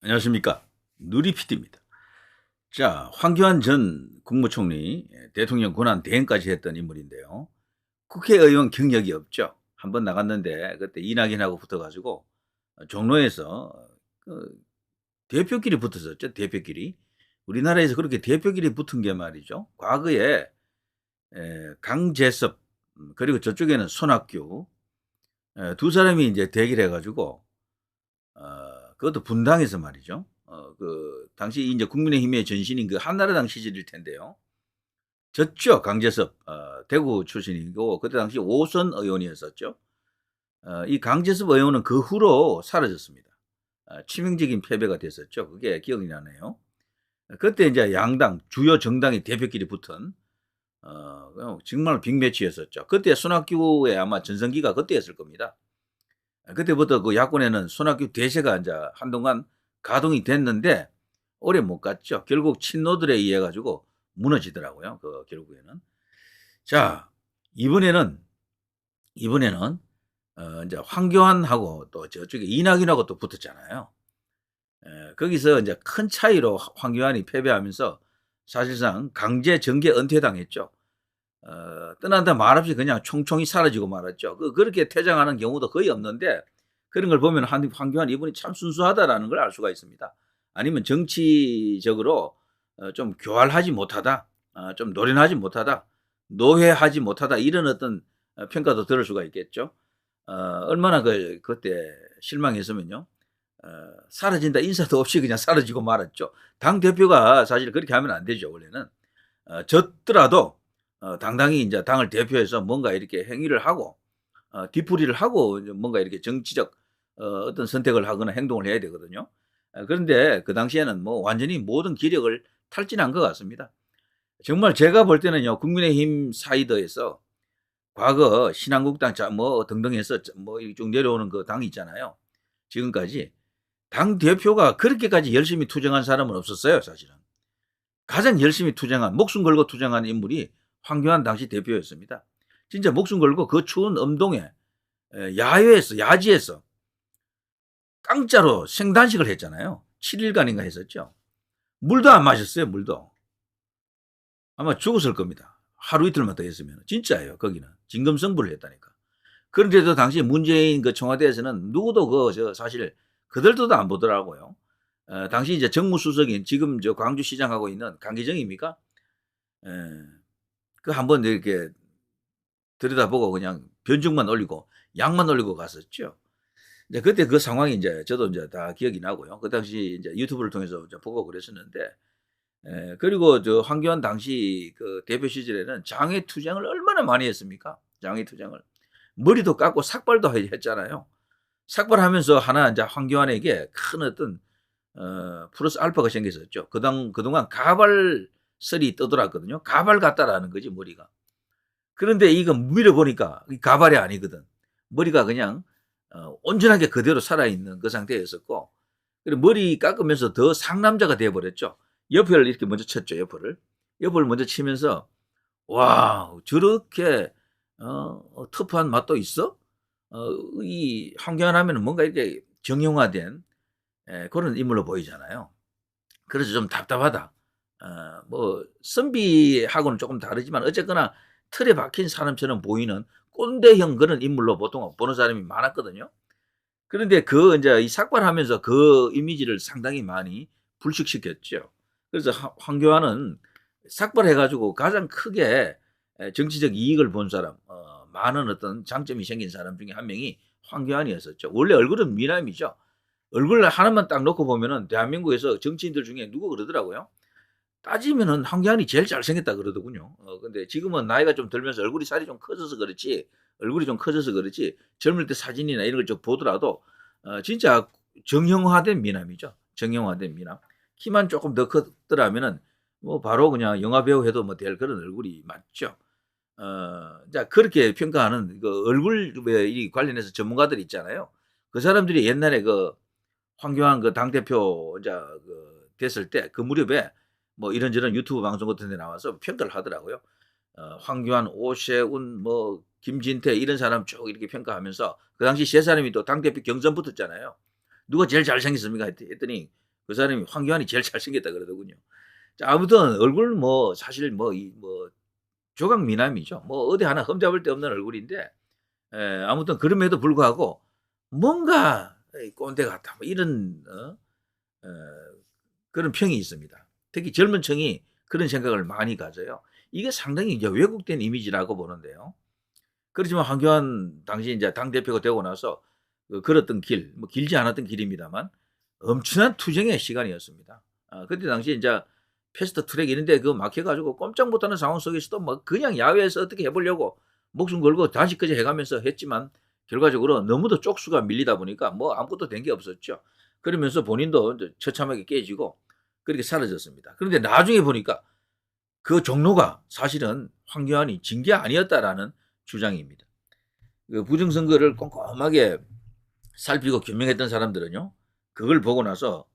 안녕하십니까. 누리PD입니다. 자, 황교안 전 국무총리 대통령 권한 대행까지 했던 인물인데요. 국회의원 경력이 없죠. 한 번 나갔는데 그때 이낙연하고 붙어가지고 종로에서 그 대표끼리 붙었었죠. 대표끼리. 우리나라에서 그렇게 대표끼리 붙은 게 말이죠. 과거에 강제섭 그리고 저쪽에는 손학규 두 사람이 이제 대결해가지고 그것도 분당에서 말이죠. 당시 이제 국민의힘의 전신인 그 한나라당 시절일 텐데요. 졌죠, 강재섭. 대구 출신이고, 그때 당시 5선 의원이었었죠. 이 강재섭 의원은 그 후로 사라졌습니다. 치명적인 패배가 됐었죠. 그게 기억이 나네요. 그때 이제 양당, 주요 정당이 대표끼리 붙은, 정말 빅매치였었죠. 그때 손학규의 아마 전성기가 그때였을 겁니다. 그때부터 그 야권에는 손학규 대세가 이제 한동안 가동이 됐는데 오래 못 갔죠. 결국 친노들에 의해 가지고 무너지더라고요. 그 결국에는. 자, 이번에는 이제 황교안하고 또 저쪽에 이낙연하고 또 붙었잖아요. 거기서 이제 큰 차이로 황교안이 패배하면서 사실상 강제 정계 은퇴당했죠. 떠난다 말없이 그냥 총총히 사라지고 말았죠. 그렇게 퇴장하는 경우도 거의 없는데 그런 걸 보면 황교안 이분이 참 순수하다라는 걸 알 수가 있습니다. 아니면 정치적으로 좀 교활하지 못하다, 좀 노련하지 못하다, 노회하지 못하다 이런 어떤 평가도 들을 수가 있겠죠. 얼마나 그때 실망했으면요. 사라진다 인사도 없이 그냥 사라지고 말았죠. 당 대표가 사실 그렇게 하면 안 되죠. 원래는 졌더라도 당당히 이제 당을 대표해서 뭔가 이렇게 행위를 하고 뒤풀이를 하고 뭔가 이렇게 정치적 어떤 선택을 하거나 행동을 해야 되거든요. 그런데 그 당시에는 뭐 완전히 모든 기력을 탈진한 것 같습니다. 정말 제가 볼 때는요, 국민의힘 사이드에서 과거 신한국당 뭐 등등 해서 뭐 쭉 내려오는 그 당이 있잖아요. 지금까지 당 대표가 그렇게까지 열심히 투쟁한 사람은 없었어요, 사실은. 가장 열심히 투쟁한, 목숨 걸고 투쟁한 인물이 황교안 당시 대표였습니다. 진짜 목숨 걸고 그 추운 엄동에 야외에서, 야지에서 깡짜로 생단식을 했잖아요. 7일간인가 했었죠. 물도 안 마셨어요, 물도. 아마 죽었을 겁니다. 하루 이틀만 더 했으면. 진짜예요, 거기는. 진검승부를 했다니까. 그런데도 당시 문재인 그 청와대에서는 누구도 사실 그들도 안 보더라고요. 당시 이제 정무수석인 지금 저 광주시장하고 있는 강기정입니까? 그 한번 이렇게 들여다보고 그냥 변죽만 올리고 양만 올리고 갔었죠. 이제 그때 그 상황이 이제 저도 이제 다 기억이 나고요. 그 당시 이제 유튜브를 통해서 보고 그랬었는데, 그리고 저 황교안 당시 그 대표 시절에는 장외 투쟁을 얼마나 많이 했습니까? 장외 투쟁을. 머리도 깎고 삭발도 했잖아요. 삭발하면서 하나 이제 황교안에게 큰 어떤 플러스 알파가 생겼었죠. 그동안 가발설이 떠돌았거든요. 가발 같다라는 거지, 머리가. 그런데 이거 밀어보니까 가발이 아니거든. 머리가 그냥 온전하게 그대로 살아있는 그 상태였었고, 그리고 머리 깎으면서 더 상남자가 되어버렸죠. 옆을 이렇게 먼저 쳤죠, 옆을 먼저 치면서, 와, 저렇게, 터프한 맛도 있어? 이 황교안 하면 뭔가 이렇게 정형화된 그런 인물로 보이잖아요. 그래서 좀 답답하다. 뭐 선비하고는 조금 다르지만 어쨌거나 틀에 박힌 사람처럼 보이는 꼰대형 그런 인물로 보통 보는 사람이 많았거든요. 그런데 이제 이 삭발하면서 그 이미지를 상당히 많이 불식시켰죠. 그래서 황교안은 삭발해가지고 가장 크게 정치적 이익을 본 사람, 많은 어떤 장점이 생긴 사람 중에 한 명이 황교안이었었죠. 원래 얼굴은 미남이죠. 얼굴 하나만 딱 놓고 보면은 대한민국에서 정치인들 중에 누구 그러더라고요. 따지면은 황교안이 제일 잘생겼다 그러더군요. 근데 지금은 나이가 좀 들면서 살이 좀 커져서 그렇지, 얼굴이 좀 커져서 그렇지, 젊을 때 사진이나 이런 걸 좀 보더라도, 진짜 정형화된 미남이죠. 정형화된 미남. 키만 조금 더 컸더라면은, 뭐 바로 그냥 영화배우 해도 뭐 될 그런 얼굴이 맞죠. 자, 그렇게 평가하는 그 얼굴에 이 관련해서 전문가들 있잖아요. 그 사람들이 옛날에 그 황교안 그 당대표 이제 됐을 때 그 무렵에 뭐 이런저런 유튜브 방송 같은 데 나와서 평가를 하더라고요. 황교안, 오세훈, 뭐 김진태 이런 사람 쭉 이렇게 평가하면서 그 당시 세 사람이 또 당대표 경선 붙었잖아요. 누가 제일 잘생겼습니까? 했더니 그 사람이 황교안이 제일 잘생겼다 그러더군요. 자, 아무튼 얼굴 뭐 사실 뭐 조각 미남이죠. 뭐 어디 하나 흠잡을 데 없는 얼굴인데 아무튼 그럼에도 불구하고 뭔가 꼰대 같다 뭐 이런 어, 그런 평이 있습니다. 특히 젊은 층이 그런 생각을 많이 가져요. 이게 상당히 이제 왜곡된 이미지라고 보는데요. 그렇지만 황교안 당시 이제 당대표가 되고 나서 걸었던 길, 뭐 길지 않았던 길입니다만 엄청난 투쟁의 시간이었습니다. 그때 당시 이제 패스트 트랙 이런데 그 막혀가지고 꼼짝 못하는 상황 속에서도 뭐 그냥 야외에서 어떻게 해보려고 목숨 걸고 다시까지 해가면서 했지만 결과적으로 너무도 쪽수가 밀리다 보니까 뭐 아무것도 된 게 없었죠. 그러면서 본인도 이제 처참하게 깨지고 그렇게 사라졌습니다. 그런데 나중에 보니까 그 종로가 사실은 황교안이 진 게 아니었다라는 주장입니다. 그 부정선거를 꼼꼼하게 살피고 규명했던 사람들은요, 그걸 보고 나서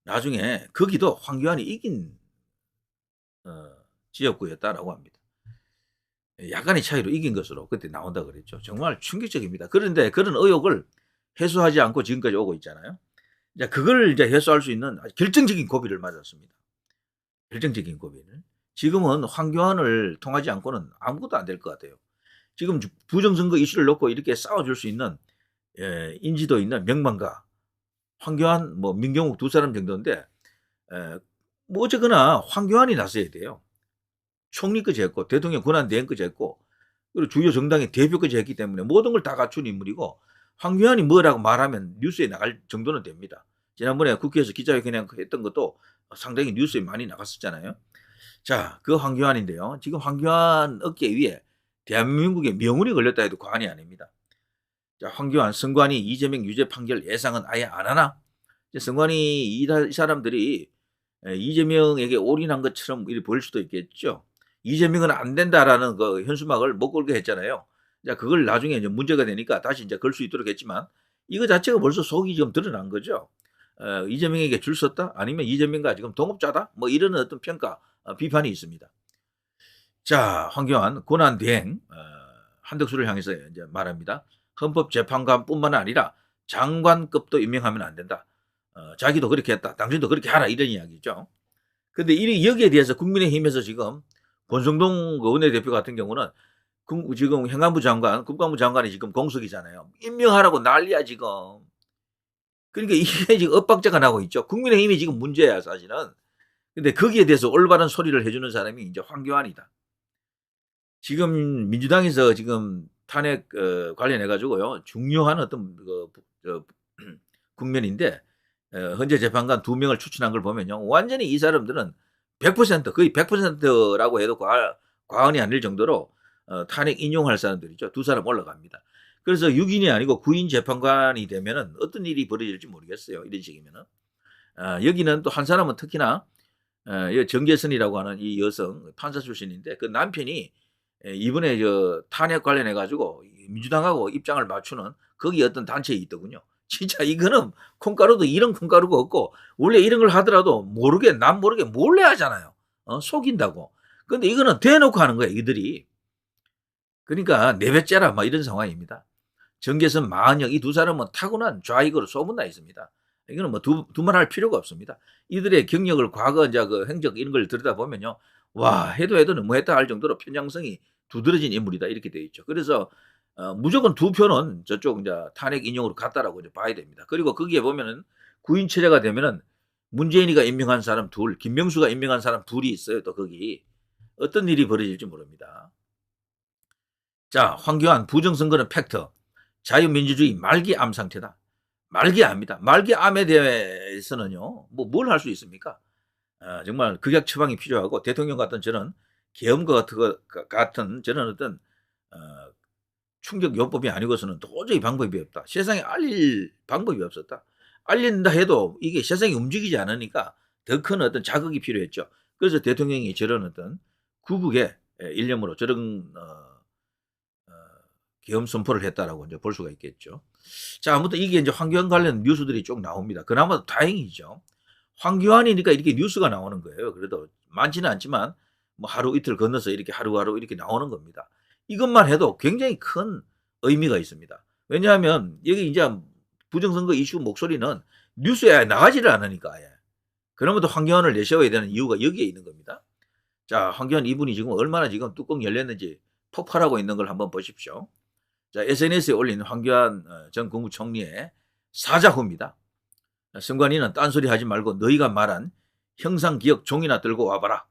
나중에 거기도 황교안이 이긴 지역구였다라고 합니다. 약간의 차이로 이긴 것으로 그때 나온다 그랬죠. 정말 충격적입니다. 그런데 그런 의혹을 해소하지 않고 지금까지 오고 있잖아요. 이제 그걸 이제 해소할 수 있는 결정적인 고비를 맞았습니다. 결정적인 고비를. 지금은 황교안을 통하지 않고는 아무것도 안 될 것 같아요. 지금 부정선거 이슈를 놓고 이렇게 싸워줄 수 있는 인지도 있는 명망가 황교안, 뭐 민경욱 두 사람 정도인데 뭐 어쨌거나 황교안이 나서야 돼요. 총리까지 했고 대통령 권한대행까지 했고 그리고 주요 정당의 대표까지 했기 때문에 모든 걸 다 갖춘 인물이고 황교안이 뭐라고 말하면 뉴스에 나갈 정도는 됩니다. 지난번에 국회에서 기자회견 했던 것도 상당히 뉴스에 많이 나갔었잖아요. 자, 그 황교안인데요. 지금 황교안 어깨 위에 대한민국의 명운이 걸렸다 해도 과언이 아닙니다. 자, 황교안, 선관위, 이재명 유죄 판결 예상은 아예 안 하나? 선관위 이 사람들이 이재명에게 올인한 것처럼 보일 수도 있겠죠. 이재명은 안 된다라는 그 현수막을 못 걸게 했잖아요. 자, 그걸 나중에 이제 문제가 되니까 다시 이제 걸 수 있도록 했지만 이거 자체가 벌써 속이 좀 드러난 거죠. 이재명에게 줄 섰다? 아니면 이재명과 지금 동업자다? 뭐 이런 어떤 평가, 비판이 있습니다. 자, 황교안 권한대행 한덕수를 향해서 이제 말합니다. 헌법재판관뿐만 아니라 장관급도 임명하면 안 된다. 자기도 그렇게 했다. 당신도 그렇게 하라 이런 이야기죠. 근데 여기에 대해서 국민의힘에서 지금 권성동 원내대표 같은 경우는 지금 행안부 장관, 국방부 장관이 지금 공석이잖아요. 임명하라고 난리야 지금. 그러니까 이게 지금 엇박자가 나고 있죠. 국민의힘이 지금 문제야 사실은. 근데 거기에 대해서 올바른 소리를 해주는 사람이 이제 황교안이다. 지금 민주당에서 지금 탄핵 관련해 가지고요 중요한 어떤 국면인데 헌재 재판관 2명을 추천한 걸 보면요 완전히 이 사람들은 100% 거의 100%라고 해도 과언이 아닐 정도로 탄핵 인용할 사람들이죠. 두 사람 올라갑니다. 그래서 6인이 아니고 9인 재판관이 되면은 어떤 일이 벌어질지 모르겠어요. 이런 식이면은 여기는 또 한 사람은 특히나 정계선이라고 하는 이 여성 판사 출신인데 그 남편이 이번에 탄핵 관련해 가지고 민주당하고 입장을 맞추는 거기 어떤 단체에 있더군요. 진짜 이거는 콩가루도 이런 콩가루가 없고 원래 이런 걸 하더라도 남 모르게 몰래 하잖아요. 속인다고. 근데 이거는 대놓고 하는 거예요, 이들이. 그러니까 내배째라 막 이런 상황입니다. 정계선, 마은영 이 두 사람은 타고난 좌익으로 소문나 있습니다. 이거는 뭐 두말할 필요가 없습니다. 이들의 경력을 과거 이제 그 행적 이런 걸 들여다보면요. 와, 해도 너무했다 할 정도로 편향성이 두드러진 인물이다 이렇게 되어 있죠. 그래서 무조건 두 표는 저쪽 이제 탄핵 인용으로 갔다라고 이제 봐야 됩니다. 그리고 거기에 보면은 구인 체제가 되면은 문재인이가 임명한 사람 둘, 김명수가 임명한 사람 둘이 있어요. 또 거기 어떤 일이 벌어질지 모릅니다. 자, 황교안 부정선거는 팩터. 자유민주주의 말기암 상태다. 말기암입니다. 말기암에 대해서는요. 뭐 뭘 할 수 있습니까? 정말 극약 처방이 필요하고 대통령 같은 저는 계엄과 같은 저는 어떤 충격 요법이 아니고서는 도저히 방법이 없다. 세상에 알릴 방법이 없었다. 알린다 해도 이게 세상이 움직이지 않으니까 더 큰 어떤 자극이 필요했죠. 그래서 대통령이 저런 어떤 구국의 일념으로 저런 계엄 선포를 했다라고 이제 볼 수가 있겠죠. 자, 아무튼 이게 이제 황교안 관련 뉴스들이 쭉 나옵니다. 그나마 다행이죠. 황교안이니까 이렇게 뉴스가 나오는 거예요. 그래도 많지는 않지만 뭐 하루 이틀 건너서 이렇게 하루하루 이렇게 나오는 겁니다. 이것만 해도 굉장히 큰 의미가 있습니다. 왜냐하면 여기 이제 부정선거 이슈 목소리는 뉴스에 나가지를 않으니까. 그러면도 황교안을 내세워야 되는 이유가 여기에 있는 겁니다. 자, 황교안 이분이 지금 얼마나 지금 뚜껑 열렸는지 폭발하고 있는 걸 한번 보십시오. 자, SNS에 올린 황교안 전 국무총리의 사자후입니다. 선관위는 딴소리 하지 말고 너희가 말한 형상기억 종이나 들고 와봐라.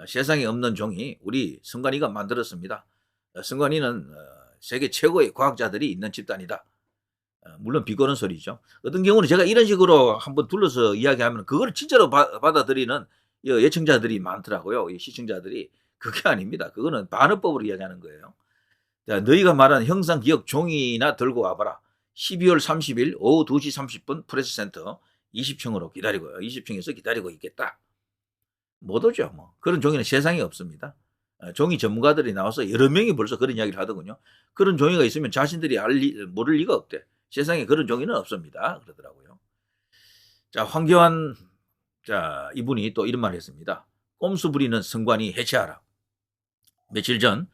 세상에 없는 종이 우리 선관위가 만들었습니다. 선관위는 세계 최고의 과학자들이 있는 집단이다. 물론 비꼬는 소리죠. 어떤 경우는 제가 이런 식으로 한번 둘러서 이야기하면 그걸 진짜로 받아들이는 예청자들이 많더라고요. 시청자들이. 그게 아닙니다. 그거는 반어법으로 이야기하는 거예요. 자, 너희가 말한 형상기억 종이나 들고 와봐라. 12월 30일 오후 2시 30분 프레스센터 20층으로 기다리고 20층에서 기다리고 있겠다. 못 오죠. 뭐. 그런 종이는 세상에 없습니다. 종이 전문가들이 나와서 여러 명이 벌써 그런 이야기를 하더군요. 그런 종이가 있으면 자신들이 모를 리가 없대. 세상에 그런 종이는 없습니다. 그러더라고요. 자, 황교안 이분이 또 이런 말을 했습니다. 꼼수 부리는 선관위 해체하라. 며칠 전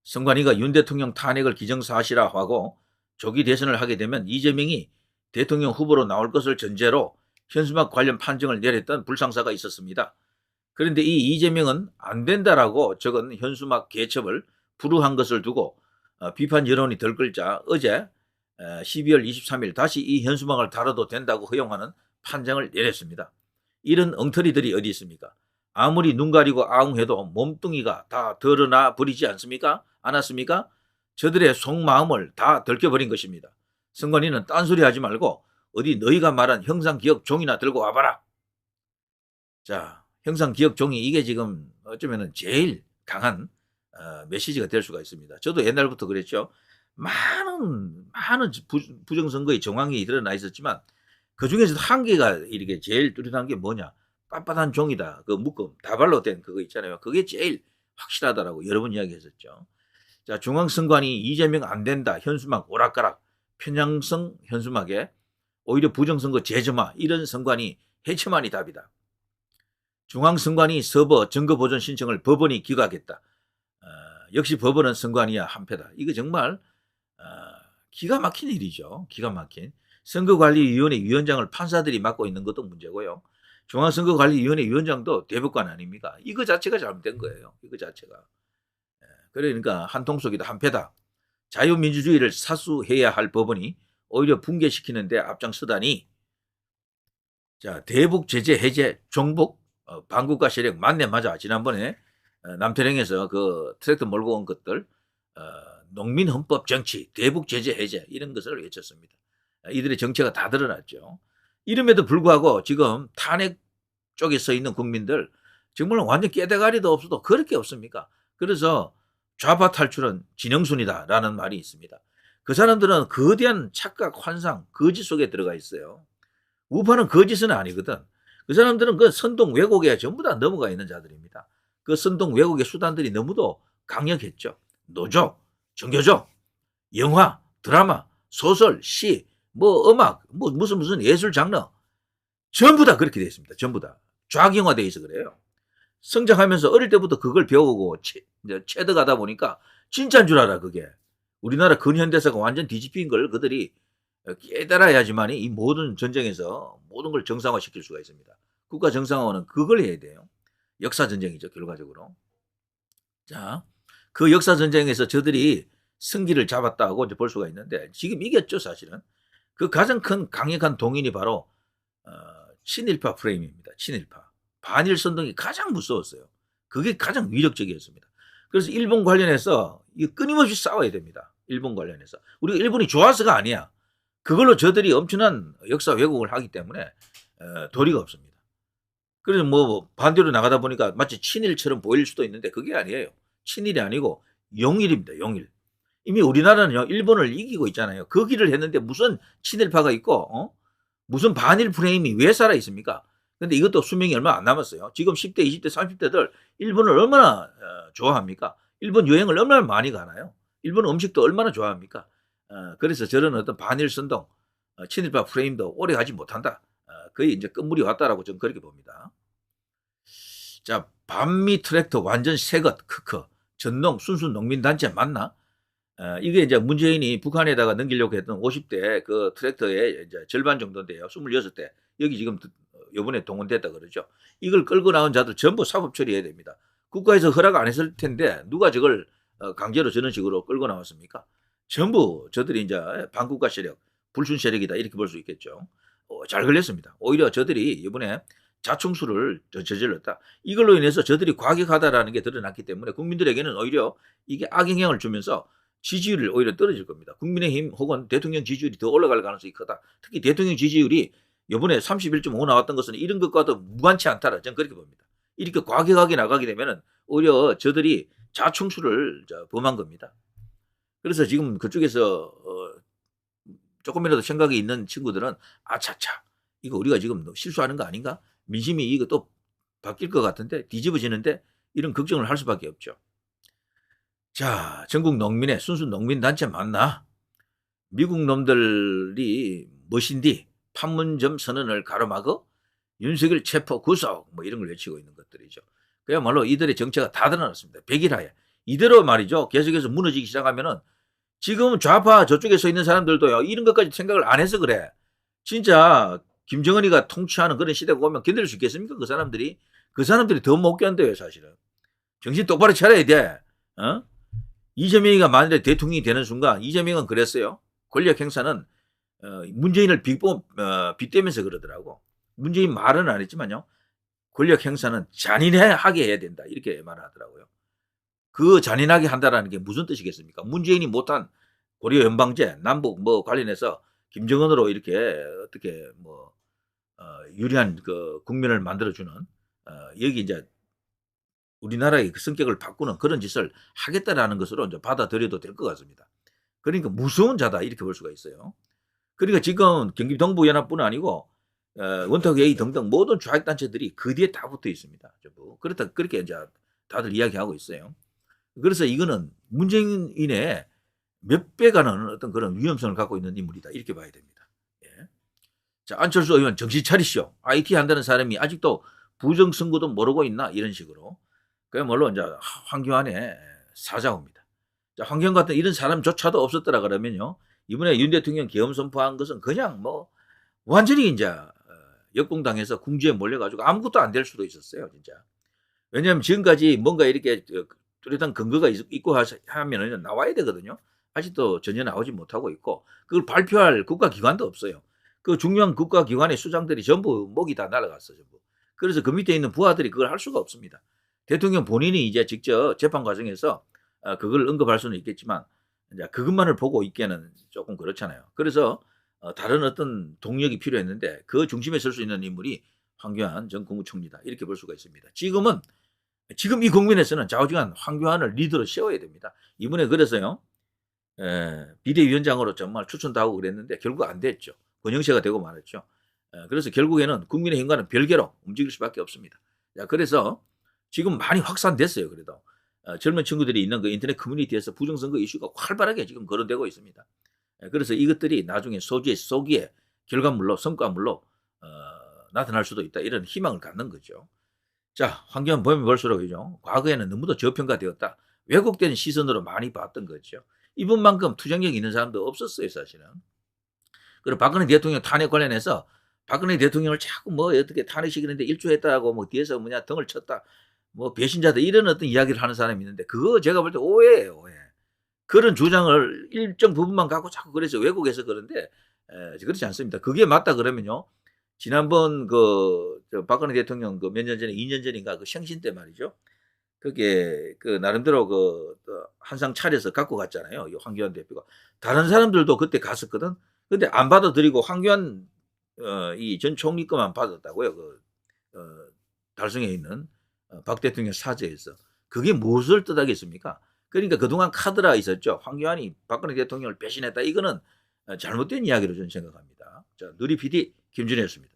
선관위가 윤 대통령 탄핵을 기정사실화하고 조기 대선을 하게 되면 이재명이 대통령 후보로 나올 것을 전제로 현수막 관련 판정을 내렸던 불상사가 있었습니다. 그런데 이 이재명은 안 된다라고 적은 현수막 개첩을 불허한 것을 두고 비판 여론이 들끓자 어제 12월 23일 다시 이 현수막을 달아도 된다고 허용하는 판정을 내렸습니다. 이런 엉터리들이 어디 있습니까? 아무리 눈 가리고 아웅해도 몸뚱이가 다 드러나 버리지 않았습니까? 저들의 속마음을 다 들켜버린 것입니다. 선관위는 딴소리 하지 말고 어디 너희가 말한 형상기억 종이나 들고 와봐라. 자, 형상기억 종이 이게 지금 어쩌면 제일 강한 메시지가 될 수가 있습니다. 저도 옛날부터 그랬죠. 많은 부정선거의 정황이 드러나 있었지만 그중에서도 한 개가 이렇게 제일 뚜렷한 게 뭐냐. 빳빳한 종이다. 그 묶음, 다발로 된 그거 있잖아요. 그게 제일 확실하다라고 여러 번 이야기했었죠. 자, 중앙선관위 이재명 안 된다. 현수막 오락가락. 편향성 현수막에 오히려 부정선거 재점화. 이런 선관위 해체만이 답이다. 중앙선관위 서버 증거보존 신청을 법원이 기각했다. 역시 법원은 선관위와 한패다. 이거 정말 기가 막힌 일이죠. 기가 막힌. 선거관리위원회 위원장을 판사들이 맡고 있는 것도 문제고요. 중앙선거관리위원회 위원장도 대법관 아닙니까? 이거 자체가 잘못된 거예요. 이거 자체가. 그러니까 한통속이다, 한패다. 자유민주주의를 사수해야 할 법원이 오히려 붕괴시키는 데 앞장서다니. 자, 대북 제재 해제, 종북, 반국가 세력 맞네 맞아. 지난번에 남태령에서 그 트랙터 몰고 온 것들, 농민 헌법 정치, 대북 제재 해제 이런 것을 외쳤습니다. 이들의 정체가 다 드러났죠. 이름에도 불구하고 지금 탄핵 쪽에 서 있는 국민들 정말 완전 깨대가리도 없어도 그렇게 없습니까? 그래서 좌파 탈출은 진영순이다라는 말이 있습니다. 그 사람들은 거대한 착각, 환상, 거짓 속에 들어가 있어요. 우파는 거짓은 아니거든. 그 사람들은 그 선동 왜곡에 전부 다 넘어가 있는 자들입니다. 그 선동 왜곡의 수단들이 너무도 강력했죠. 노조, 정교조, 영화, 드라마, 소설, 시, 뭐 음악, 뭐 무슨 예술 장르 전부 다 그렇게 되어 있습니다. 전부 다 좌경화되어 있어 그래요. 성장하면서 어릴 때부터 그걸 배우고 체득하다 보니까 진짜인 줄 알아 그게. 우리나라 근현대사가 완전 뒤집힌 걸 그들이 깨달아야지만 이 모든 전쟁에서 모든 걸 정상화시킬 수가 있습니다. 국가 정상화는 그걸 해야 돼요. 역사 전쟁이죠 결과적으로. 자, 그 역사 전쟁에서 저들이 승기를 잡았다고 이제 볼 수가 있는데 지금 이겼죠 사실은. 그 가장 큰 강력한 동인이 바로 친일파 프레임입니다. 친일파. 반일 선동이 가장 무서웠어요. 그게 가장 위력적이었습니다. 그래서 일본 관련해서 끊임없이 싸워야 됩니다. 일본 관련해서. 우리가 일본이 좋아서가 아니야. 그걸로 저들이 엄청난 역사 왜곡을 하기 때문에 도리가 없습니다. 그래서 뭐 반대로 나가다 보니까 마치 친일처럼 보일 수도 있는데 그게 아니에요. 친일이 아니고 용일입니다. 용일. 이미 우리나라는 일본을 이기고 있잖아요. 그 길을 했는데 무슨 친일파가 있고 무슨 반일 프레임이 왜 살아 있습니까? 근데 이것도 수명이 얼마 안 남았어요. 지금 10대, 20대, 30대들 일본을 얼마나 좋아합니까? 일본 여행을 얼마나 많이 가나요? 일본 음식도 얼마나 좋아합니까? 그래서 저런 어떤 반일 선동, 친일파 프레임도 오래 가지 못한다. 거의 이제 끝물이 왔다라고 저는 그렇게 봅니다. 자, 반미 트랙터 완전 새것, 크크. 전농 순수 농민단체 맞나? 이게 이제 문재인이 북한에다가 넘기려고 했던 50대 그 트랙터의 이제 절반 정도인데요. 26대. 여기 지금 요번에 동원됐다 그러죠. 이걸 끌고 나온 자들 전부 사법 처리해야 됩니다. 국가에서 허락 안 했을 텐데 누가 저걸 강제로 저런 식으로 끌고 나왔습니까? 전부 저들이 이제 반국가 세력, 불순 세력이다 이렇게 볼 수 있겠죠. 잘 걸렸습니다. 오히려 저들이 이번에 자충수를 저질렀다. 이걸로 인해서 저들이 과격하다라는 게 드러났기 때문에 국민들에게는 오히려 이게 악영향을 주면서 지지율이 오히려 떨어질 겁니다. 국민의힘 혹은 대통령 지지율이 더 올라갈 가능성이 크다. 특히 대통령 지지율이 이번에 31.5 나왔던 것은 이런 것과도 무관치 않다라 저는 그렇게 봅니다. 이렇게 과격하게 나가게 되면 오히려 저들이 자충수를 범한 겁니다. 그래서 지금 그쪽에서 조금이라도 생각이 있는 친구들은 아차차 이거 우리가 지금 실수하는 거 아닌가? 민심이 이거 또 바뀔 것 같은데 뒤집어지는데 이런 걱정을 할 수밖에 없죠. 자, 전국 농민의 순수 농민단체 맞나? 미국 놈들이 무엇인디 판문점 선언을 가로막어 윤석열 체포 구속 뭐 이런 걸 외치고 있는 것들이죠. 그야말로 이들의 정체가 다 드러났습니다. 백일하에. 이대로 말이죠. 계속해서 무너지기 시작하면은 지금 좌파 저쪽에 서 있는 사람들도요. 이런 것까지 생각을 안 해서 그래. 진짜 김정은이가 통치하는 그런 시대가 오면 견딜 수 있겠습니까? 그 사람들이 더 못 견뎌요 사실은. 정신 똑바로 차려야 돼. 이재명이가 만일에 대통령이 되는 순간 이재명은 그랬어요. 권력 행사는 문재인을 빗대면서 그러더라고. 문재인 말은 안 했지만요. 권력 행사는 잔인하게 해야 된다. 이렇게 말하더라고요. 그 잔인하게 한다라는 게 무슨 뜻이겠습니까? 문재인이 못한 고려 연방제, 남북 뭐 관련해서 김정은으로 이렇게 어떻게 뭐 유리한 그 국면을 만들어주는 여기 이제 우리나라의 그 성격을 바꾸는 그런 짓을 하겠다라는 것으로 이제 받아들여도 될 것 같습니다. 그러니까 무서운 자다 이렇게 볼 수가 있어요. 그러니까 지금 경기 동부연합뿐 아니고 원탁 A 등등 모든 좌익단체들이 그 뒤에 다 붙어 있습니다. 전부. 그렇게 이제 다들 이야기하고 있어요. 그래서 이거는 문재인의 몇 배 가는 어떤 그런 위험성을 갖고 있는 인물이다 이렇게 봐야 됩니다. 예. 자, 안철수 의원 정신 차리시오. IT 한다는 사람이 아직도 부정선거도 모르고 있나 이런 식으로. 그야말로 이제 황교안의 사자입니다. 자, 황교안 같은 이런 사람조차도 없었더라 그러면요. 이번에 윤 대통령 계엄 선포한 것은 그냥 뭐 완전히 이제 역공당에서 궁지에 몰려가지고 아무것도 안 될 수도 있었어요, 진짜. 왜냐하면 지금까지 뭔가 이렇게 뚜렷한 근거가 있고 하면 나와야 되거든요. 아직도 전혀 나오지 못하고 있고 그걸 발표할 국가기관도 없어요. 그 중요한 국가기관의 수장들이 전부 목이 다 날아갔어, 전부. 그래서 그 밑에 있는 부하들이 그걸 할 수가 없습니다. 대통령 본인이 이제 직접 재판 과정에서 그걸 언급할 수는 있겠지만 이제 그것만을 보고 있기에는 조금 그렇잖아요. 그래서 다른 어떤 동력이 필요했는데 그 중심에 설 수 있는 인물이 황교안 전 국무총리다 이렇게 볼 수가 있습니다. 지금 이 국면에서는 좌우지간 황교안을 리더로 세워야 됩니다. 이번에 그래서요 비대위원장으로 정말 추천도 하고 그랬는데 결국 안 됐죠. 권영세가 되고 말았죠. 그래서 결국에는 국민의힘과는 별개로 움직일 수밖에 없습니다. 자, 그래서 지금 많이 확산됐어요. 그래도 젊은 친구들이 있는 그 인터넷 커뮤니티에서 부정선거 이슈가 활발하게 지금 거론되고 있습니다. 그래서 이것들이 나중에 소기에 결과물로 성과물로 나타날 수도 있다. 이런 희망을 갖는 거죠. 자, 황교안 보면 볼수록이죠. 과거에는 너무도 저평가되었다. 왜곡된 시선으로 많이 봤던 거죠. 이분만큼 투쟁력 있는 사람도 없었어요, 사실은. 그리고 박근혜 대통령 탄핵 관련해서 박근혜 대통령을 자꾸 뭐 어떻게 탄핵시키는데 일조했다고 뭐 뒤에서 뭐냐 등을 쳤다. 뭐 배신자다 이런 어떤 이야기를 하는 사람이 있는데 그거 제가 볼 때 오해예요, 오해. 그런 주장을 일정 부분만 갖고 자꾸 그래서 왜곡해서 그런데 그렇지 않습니다. 그게 맞다 그러면요. 지난번 박근혜 대통령 몇 년 전에 2년 전인가 그 생신 때 말이죠. 그게 그 나름대로 한상 차려서 갖고 갔잖아요. 이 황교안 대표가. 다른 사람들도 그때 갔었거든. 근데 안 받아들이고 황교안 이 전 총리 거만 받았다고요. 달성에 있는 박 대통령 사저에서. 그게 무엇을 뜻하겠습니까? 그러니까 그동안 카드라 있었죠. 황교안이 박근혜 대통령을 배신했다. 이거는 잘못된 이야기로 저는 생각합니다. 자, 누리 PD 김준혜였습니다.